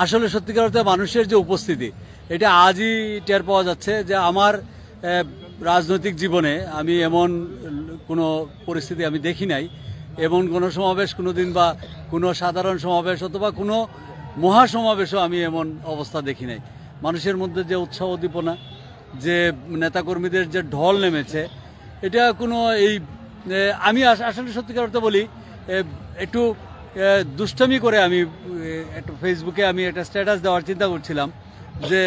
আসলে সত্যিকার অর্থে মানুষের যে উপস্থিতি, এটা আজই টের পাওয়া যাচ্ছে যে আমার রাজনৈতিক জীবনে আমি এমন কোনো পরিস্থিতি আমি দেখি নাই, এমন কোনো সমাবেশ কোনোদিন বা কোনো সাধারণ সমাবেশ অথবা কোনো মহাসমাবেশও আমি এমন অবস্থা দেখি নাই। মানুষের মধ্যে যে উৎসাহ উদ্দীপনা, যে নেতাকর্মীদের যে ঢল নেমেছে, এটা কোনো এই আমি আসলে সত্যিকার অর্থে বলি, একটু দুষ্টামি করে আমি একটু ফেসবুকে আমি একটা স্ট্যাটাস দেওয়ার চিন্তা করছিলাম যে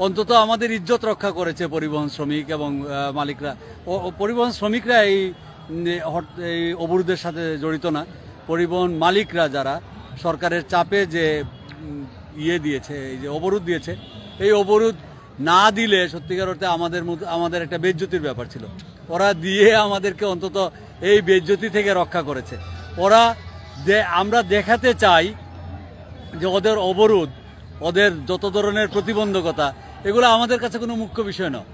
অন্তত আমাদের ইজ্জত রক্ষা করেছে পরিবহন শ্রমিক এবং মালিকরা। পরিবহন শ্রমিকরা এই অবরোধের সাথে জড়িত না, পরিবহন মালিকরা যারা সরকারের চাপে যে দিয়েছে, এই যে অবরোধ দিয়েছে, এই অবরোধ না দিলে সত্যিকার অর্থে আমাদের একটা বেজ্জতির ব্যাপার ছিল। ওরা দিয়ে আমাদেরকে অন্তত এই বেজ্জতি থেকে রক্ষা করেছে। ওরা আমরা দেখাতে চাই যে ওদের অবরোধ, ওদের যত ধরনের প্রতিবন্ধকতা, এগুলো আমাদের কাছে কোনো মুখ্য বিষয় নয়।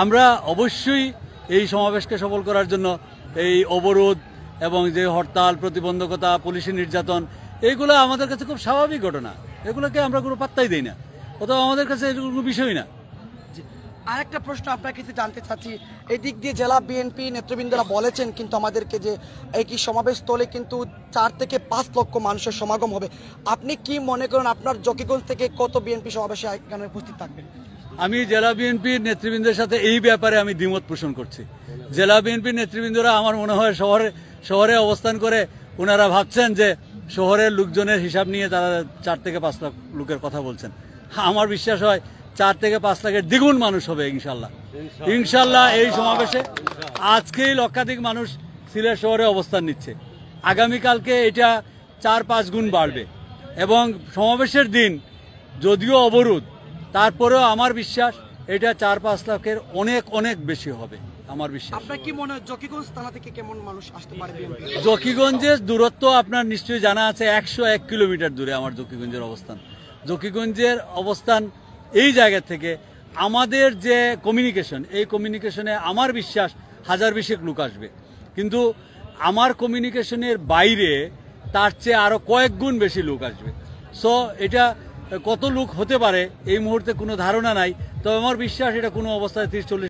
আমরা অবশ্যই এই সমাবেশকে সফল করার জন্য এই অবরোধ এবং যে হরতাল, প্রতিবন্ধকতা, পুলিশি নির্যাতন, এইগুলো আমাদের কাছে খুব স্বাভাবিক ঘটনা। এগুলোকে আমরা কোনো পাত্তাই দিই না, অথবা আমাদের কাছে এগুলো কোনো বিষয় না। আরেকটা প্রশ্ন আপনার কাছে জানতে চাচ্ছি, এই দিক দিয়ে জেলা বিএনপি নেতৃবৃন্দরা বলেছেন কিন্তু আমাদেরকে যে এই সমাবেশ স্থলে কিন্তু 4 থেকে 5 লক্ষ মানুষের সমাগম হবে। আপনি কি মনে করেন আপনার জকিগঞ্জ থেকে কত বিএনপি সমাবেশে এখানে উপস্থিত থাকবেন? আমি জেলা বিএনপির নেতৃবৃন্দের সাথে এই ব্যাপারে আমি দ্বিমত পোষণ করছি। জেলা বিএনপির নেতৃবৃন্দরা আমার মনে হয় শহরে অবস্থান করে ওনারা ভাবছেন যে শহরের লোকজনের হিসাব নিয়ে তারা 4 থেকে 5 লাখ লোকের কথা বলছেন। আমার বিশ্বাস হয় 4 থেকে 5 লাখের দ্বিগুণ মানুষ হবে ইনশাল্লাহ এই সমাবেশে। আজকেই লক্ষাধিক মানুষ সিলেট শহরে অবস্থান নিচ্ছে, আগামীকালকে এটা 4-5 গুণ বাড়বে। এবং সমাবেশের দিন যদিও অবরোধ, তারপরেও আমার বিশ্বাস এটা 4-5 লাখের অনেক অনেক বেশি হবে আমার বিশ্বাস। আপনার কি মনে হয় জকিগঞ্জ থানা থেকে কেমন মানুষ আসতে পারে? জকিগঞ্জের দূরত্ব আপনার নিশ্চয়ই জানা আছে, 101 কিলোমিটার দূরে আমার জকিগঞ্জের অবস্থান। জকিগঞ্জের অবস্থান এই জায়গা থেকে আমাদের যে কমিউনিকেশন, এই কমিউনিকেশনে আমার বিশ্বাস 1000-20 লোক আসবে, কিন্তু আমার কমিউনিকেশনের বাইরে তার চেয়ে আরো কয়েক গুণ বেশি লোক আসবে। সো এটা কত লোক হতে পারে এই মুহূর্তে কোনো ধারণা নাই, তবে আমার বিশ্বাস এটা কোনো অবস্থায় 30-40